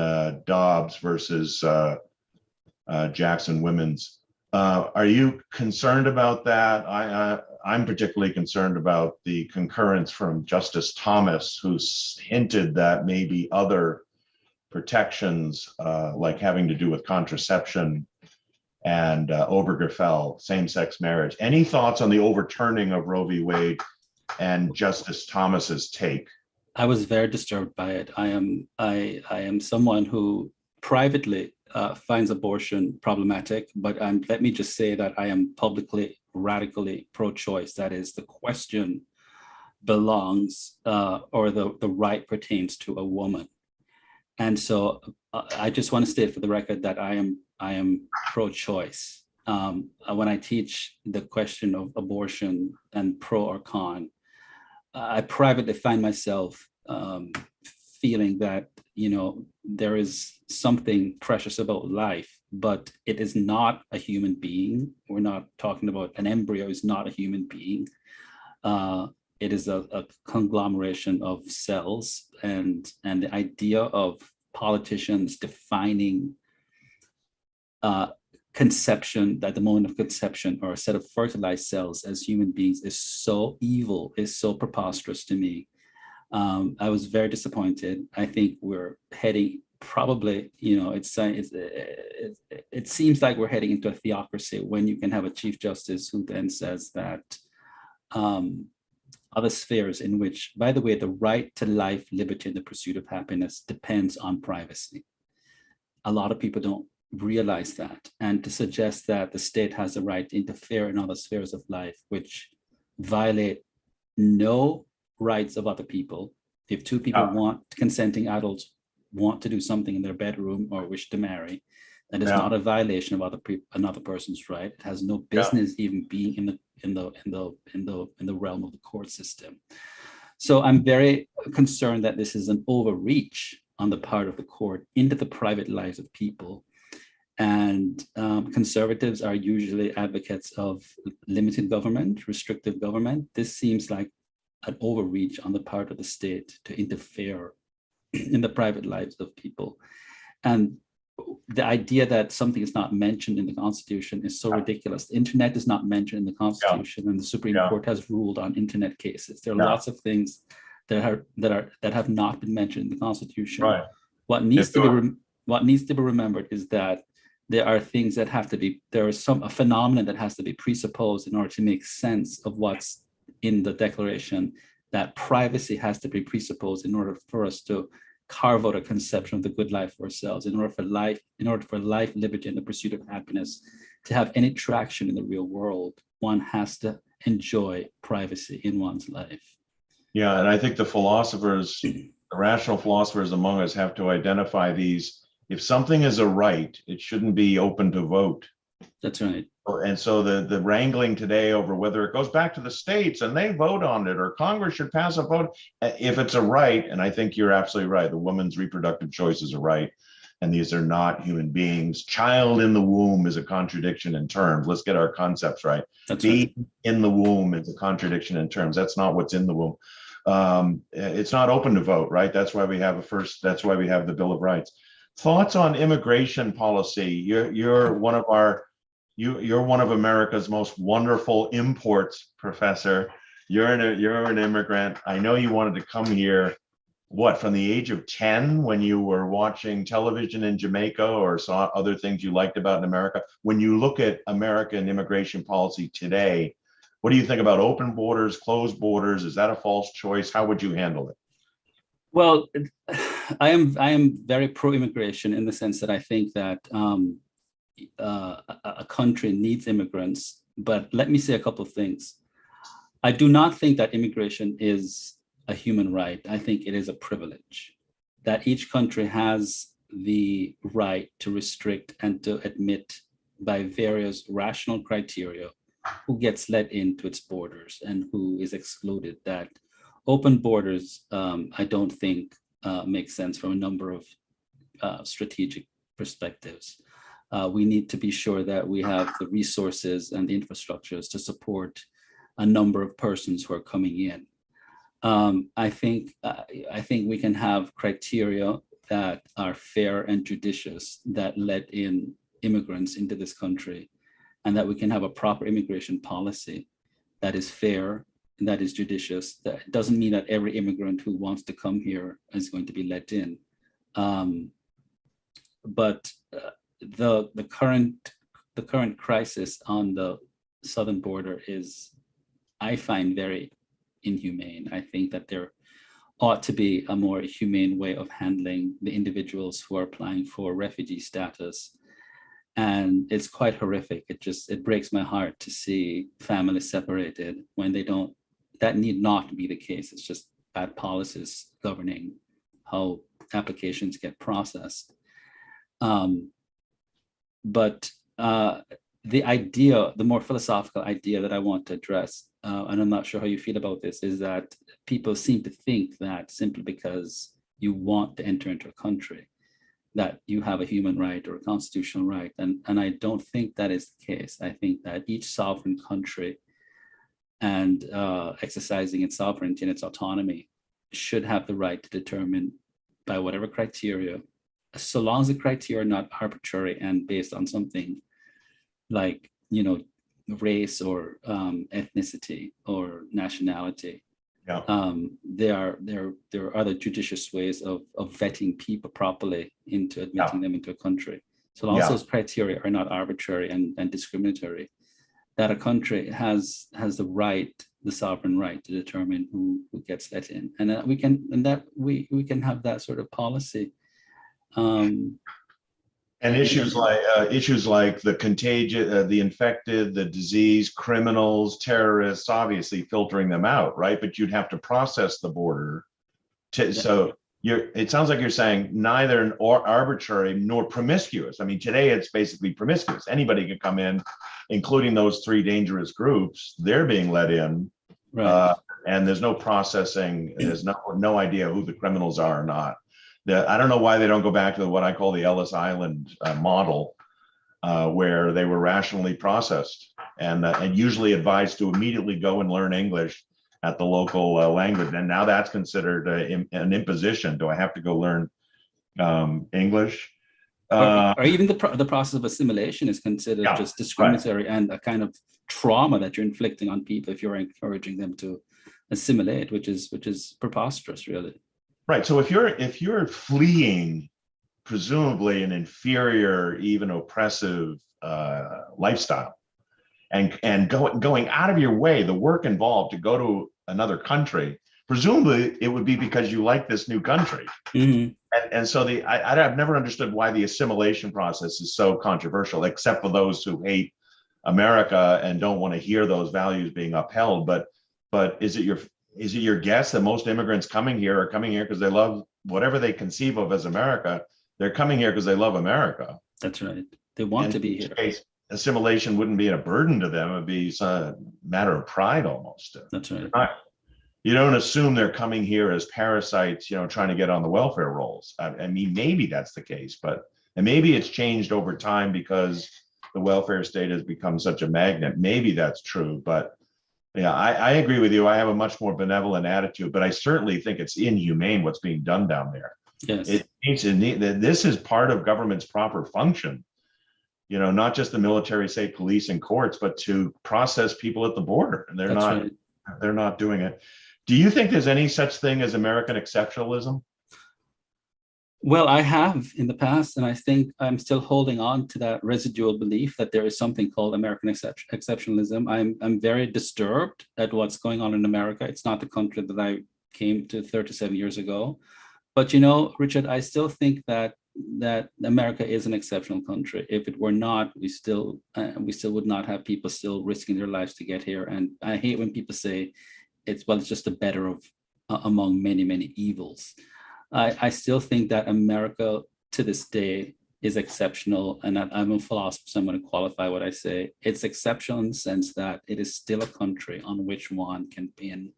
Dobbs versus Jackson Women's. Are you concerned about that? I'm particularly concerned about the concurrence from Justice Thomas, who's hinted that maybe other protections, like having to do with contraception and Obergefell, same-sex marriage. Any thoughts on the overturning of Roe v. Wade and Justice Thomas's take? I was very disturbed by it. I am someone who privately finds abortion problematic, but let me just say that I am publicly radically pro-choice. That is, the question belongs or the right pertains to a woman. And so I just want to state for the record that I am pro-choice. When I teach the question of abortion and pro or con, I privately find myself feeling that, there is something precious about life, but it is not a human being. We're not talking about an embryo is not a human being. It is a conglomeration of cells, and the idea of politicians defining conception, at the moment of conception, or a set of fertilized cells as human beings is so evil, is so preposterous to me. I was very disappointed. I think we're heading probably, it seems like we're heading into a theocracy when you can have a chief justice who then says that other spheres in which, by the way, the right to life, liberty, and the pursuit of happiness depends on privacy. A lot of people don't realize that. And to suggest that the state has the right to interfere in other spheres of life, which violate no rights of other people. If two people consenting adults want to do something in their bedroom or wish to marry, that is not a violation of another person's right. It has no business even being in the realm of the court system. So I'm very concerned that this is an overreach on the part of the court into the private lives of people. And conservatives are usually advocates of limited government, restrictive government. This seems like an overreach on the part of the state to interfere in the private lives of people. And the idea that something is not mentioned in the Constitution is so ridiculous. The internet is not mentioned in the Constitution, and the Supreme Court has ruled on internet cases. There are lots of things that have not been mentioned in the Constitution. Right. What needs to be remembered is that there are things that have to be, there is a phenomenon that has to be presupposed in order to make sense of what's in the Declaration. That privacy has to be presupposed in order for us to carve out a conception of the good life for ourselves. In order for life, liberty, and the pursuit of happiness to have any traction in the real world, one has to enjoy privacy in one's life. Yeah, and I think the rational philosophers among us have to identify these. If something is a right, it shouldn't be open to vote. That's right. And so the wrangling today over whether it goes back to the states and they vote on it, or Congress should pass a vote, if it's a right, and I think you're absolutely right, the woman's reproductive choice is a right, and these are not human beings. Child in the womb is a contradiction in terms. Let's get our concepts right. Being in the womb is a contradiction in terms. That's not what's in the womb. It's not open to vote, right? That's why we have that's why we have the Bill of Rights. Thoughts on immigration policy? You're one of America's most wonderful imports, Professor. You're an immigrant. I know you wanted to come here, from the age of 10 when you were watching television in Jamaica or saw other things you liked about in America. When you look at American immigration policy today, what do you think about open borders, closed borders? Is that a false choice? How would you handle it? Well, I am very pro-immigration in the sense that I think that a country needs immigrants. But let me say a couple of things. I do not think that immigration is a human right. I think it is a privilege that each country has the right to restrict and to admit by various rational criteria who gets let into its borders and who is excluded. That open borders, I don't think make sense from a number of strategic perspectives. We need to be sure that we have the resources and the infrastructures to support a number of persons who are coming in. I think we can have criteria that are fair and judicious that let in immigrants into this country, and that we can have a proper immigration policy that is fair, that is judicious. That doesn't mean that every immigrant who wants to come here is going to be let in. But the current crisis on the southern border is, I find, very inhumane. I think that there ought to be a more humane way of handling the individuals who are applying for refugee status. And it's quite horrific. It breaks my heart to see families separated when they don't. That need not be the case. It's just bad policies governing how applications get processed. But the idea, the more philosophical idea that I want to address, and I'm not sure how you feel about this, is that people seem to think that simply because you want to enter into a country, that you have a human right or a constitutional right. And I don't think that is the case. I think that each sovereign country and exercising its sovereignty and its autonomy should have the right to determine by whatever criteria, so long as the criteria are not arbitrary and based on something like, race or ethnicity or nationality. Yeah. There are other judicious ways of vetting people properly into admitting them into a country. So long as those criteria are not arbitrary and discriminatory, that a country has the sovereign right to determine who gets let in, and that we can have that sort of policy. And issues like the contagion, the infected, the disease, criminals, terrorists, obviously filtering them out, right? But you'd have to process the border. So it sounds like you're saying neither arbitrary nor promiscuous. I mean, today it's basically promiscuous. Anybody can come in, including those three dangerous groups. They're being let in, right? And there's no processing. There's no idea who the criminals are or not. I don't know why they don't go back to what I call the Ellis Island model, where they were rationally processed and usually advised to immediately go and learn English at the local language. And now that's considered an imposition. Do I have to go learn English? Or even the process of assimilation is considered just discriminatory and a kind of trauma that you're inflicting on people if you're encouraging them to assimilate, which is preposterous, really. Right. So if you're fleeing presumably an inferior, even oppressive lifestyle, and going out of your way, the work involved to go to another country, presumably it would be because you like this new country. Mm-hmm. And so I've never understood why the assimilation process is so controversial, except for those who hate America and don't want to hear those values being upheld. But is it your guess that most immigrants coming here are coming here because they love whatever they conceive of as America? They're coming here because they love America. That's right. They want to be here. Case, assimilation wouldn't be a burden to them. It'd be a matter of pride almost. That's right. You don't assume they're coming here as parasites, trying to get on the welfare rolls. I mean, maybe that's the case, and maybe it's changed over time because the welfare state has become such a magnet. Maybe that's true, but yeah, I agree with you. I have a much more benevolent attitude, but I certainly think it's inhumane what's being done down there. Yes. This is part of government's proper function, not just the military, say police and courts, but to process people at the border. And they're not doing it. Do you think there's any such thing as American exceptionalism? Well, I have in the past, and I think I'm still holding on to that residual belief that there is something called American exceptionalism. I'm very disturbed at what's going on in America. It's not the country that I came to 37 years ago. But, Richard, I still think that America is an exceptional country. If it were not, we still would not have people still risking their lives to get here. And I hate when people say it's just the better of among many, many evils. I still think that America to this day is exceptional, and I'm a philosopher, so I'm going to qualify what I say. It's exceptional in the sense that it is still a country on which one can pin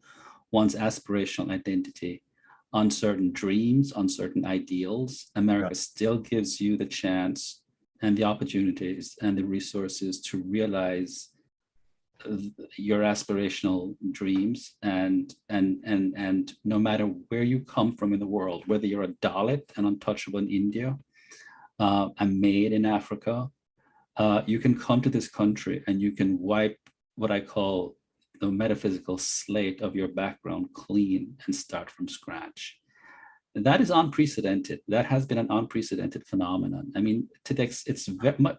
one's aspirational identity on certain dreams, on certain ideals. America still gives you the chance and the opportunities and the resources to realize your aspirational dreams, and no matter where you come from in the world, whether you're a Dalit and untouchable in India, a maid in Africa, you can come to this country and you can wipe what I call the metaphysical slate of your background clean and start from scratch. That is unprecedented. That has been an unprecedented phenomenon. I mean,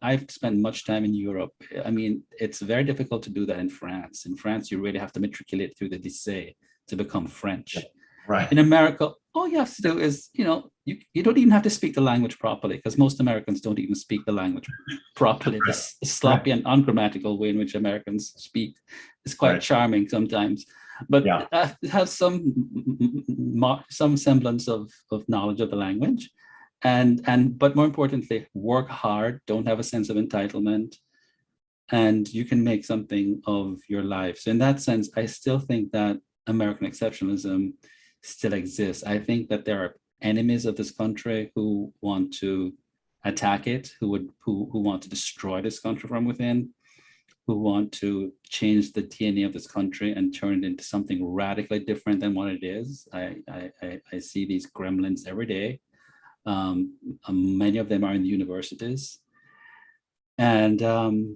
I've spent much time in Europe. I mean, it's very difficult to do that in France. In France, you really have to matriculate through the lycée to become French. Right. In America, all you have to do is, you don't even have to speak the language properly, because most Americans don't even speak the language properly. The sloppy and ungrammatical way in which Americans speak is quite charming sometimes. But it has some semblance of knowledge of the language, but more importantly, work hard, don't have a sense of entitlement, and you can make something of your life. So in that sense, I still think that American exceptionalism still exists. I think that there are enemies of this country who want to attack it, who want to destroy this country from within, who want to change the DNA of this country and turn it into something radically different than what it is. I see these gremlins every day. Many of them are in the universities. And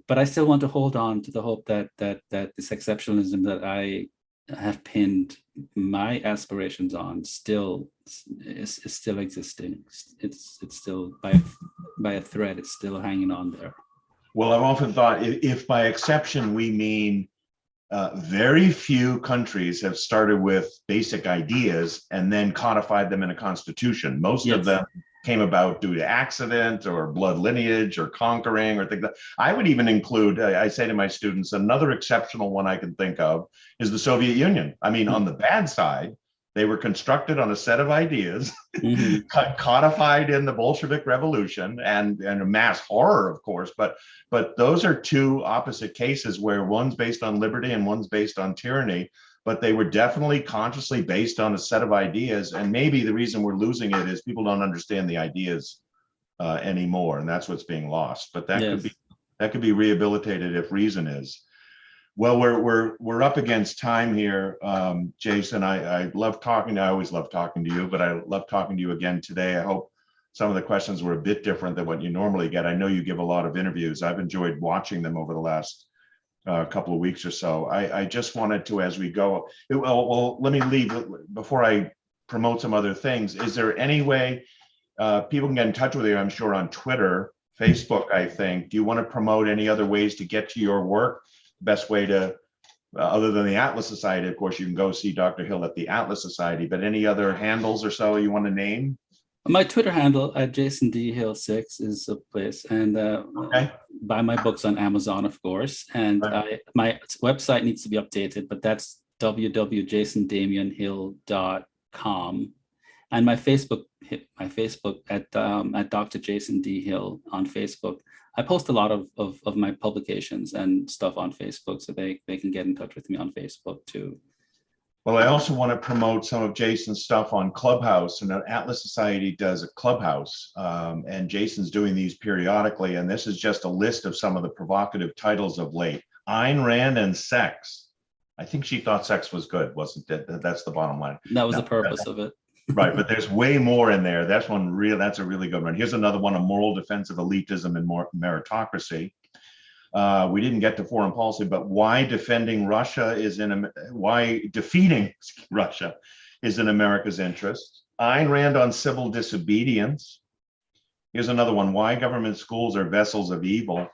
but I still want to hold on to the hope that this exceptionalism that I have pinned my aspirations on still is still existing. It's still by a thread. It's still hanging on there. Well, I've often thought if by exception we mean very few countries have started with basic ideas and then codified them in a constitution. Most of them came about due to accident or blood lineage or conquering or things like that. I would even include, I say to my students, another exceptional one I can think of is the Soviet Union. I mean, on the bad side, they were constructed on a set of ideas, codified in the Bolshevik Revolution and a mass horror, of course. But those are two opposite cases where one's based on liberty and one's based on tyranny. But they were definitely consciously based on a set of ideas. And maybe the reason we're losing it is people don't understand the ideas anymore. And that's what's being lost. But that could be rehabilitated if reason is. Well, we're up against time here, Jason. I love talking. I always love talking to you, but I love talking to you again today. I hope some of the questions were a bit different than what you normally get. I know you give a lot of interviews. I've enjoyed watching them over the last couple of weeks or so. I just wanted to, as we go, well, let me leave before I promote some other things. Is there any way people can get in touch with you? I'm sure on Twitter, Facebook, I think. Do you want to promote any other ways to get to your work? Best way to, other than the Atlas Society, of course, you can go see Dr. Hill at the Atlas Society, but any other handles or so you want to name? My Twitter handle at Jason D. Hill 6 is a place, and buy my books on Amazon, of course. And my website needs to be updated, but that's www.jasondamianhill.com. And my Facebook at Dr. Jason D. Hill on Facebook. I post a lot of my publications and stuff on Facebook, so they can get in touch with me on Facebook too. Well, I also want to promote some of Jason's stuff on Clubhouse, and the Atlas Society does a Clubhouse, and Jason's doing these periodically, and this is just a list of some of the provocative titles of late. Ayn Rand and sex. I think she thought sex was good, wasn't it? That's the bottom line. That was the purpose of it. Right, but there's way more in there. That's a really good one. Here's another one: a moral defense of elitism and meritocracy. We didn't get to foreign policy, but why defeating Russia is in America's interest. Ayn Rand on civil disobedience. Here's another one: why government schools are vessels of evil.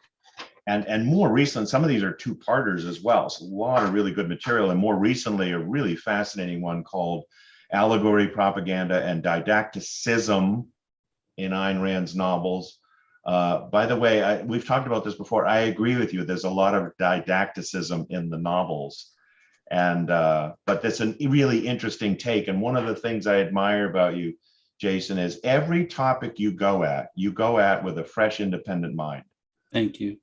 And more recent, some of these are two-parters as well. So a lot of really good material. And more recently, a really fascinating one called Allegory, Propaganda, and Didacticism in Ayn Rand's novels. By the way, we've talked about this before. I agree with you. There's a lot of didacticism in the novels, but that's a really interesting take. And one of the things I admire about you, Jason, is every topic you go at with a fresh, independent mind. Thank you.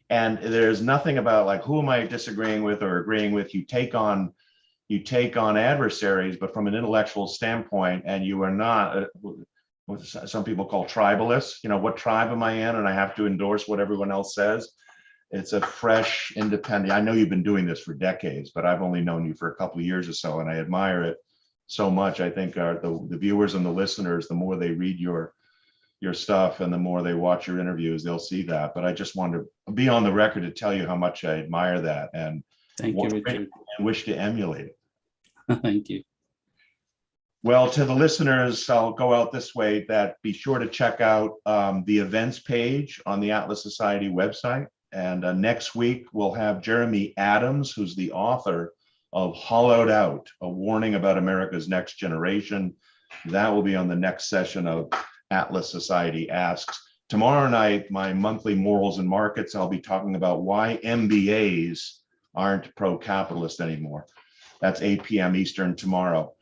And there's nothing about like, who am I disagreeing with or agreeing with? You take on adversaries, but from an intellectual standpoint, and you are not what some people call tribalists. You know, what tribe am I in? And I have to endorse what everyone else says. It's a fresh, independent. I know you've been doing this for decades, but I've only known you for a couple of years or so, and I admire it so much. I think the viewers and the listeners, the more they read your stuff and the more they watch your interviews, they'll see that. But I just wanted to be on the record to tell you how much I admire that, and thank you, Richard, and wish to emulate it. Thank you. Well, to the listeners, I'll go out this way, that be sure to check out the events page on the Atlas Society website. And next week, we'll have Jeremy Adams, who's the author of Hollowed Out, a warning about America's next generation. That will be on the next session of Atlas Society Asks. Tomorrow night, my monthly Morals and Markets, I'll be talking about why MBAs aren't pro-capitalist anymore. That's 8 p.m. Eastern tomorrow.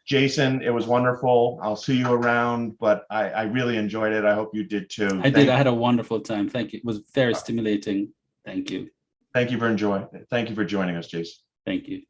Jason, it was wonderful. I'll see you around, but I really enjoyed it. I hope you did too. I did. I had a wonderful time. Thank you. It was very stimulating. Thank you. Thank you for joining us, Jason. Thank you.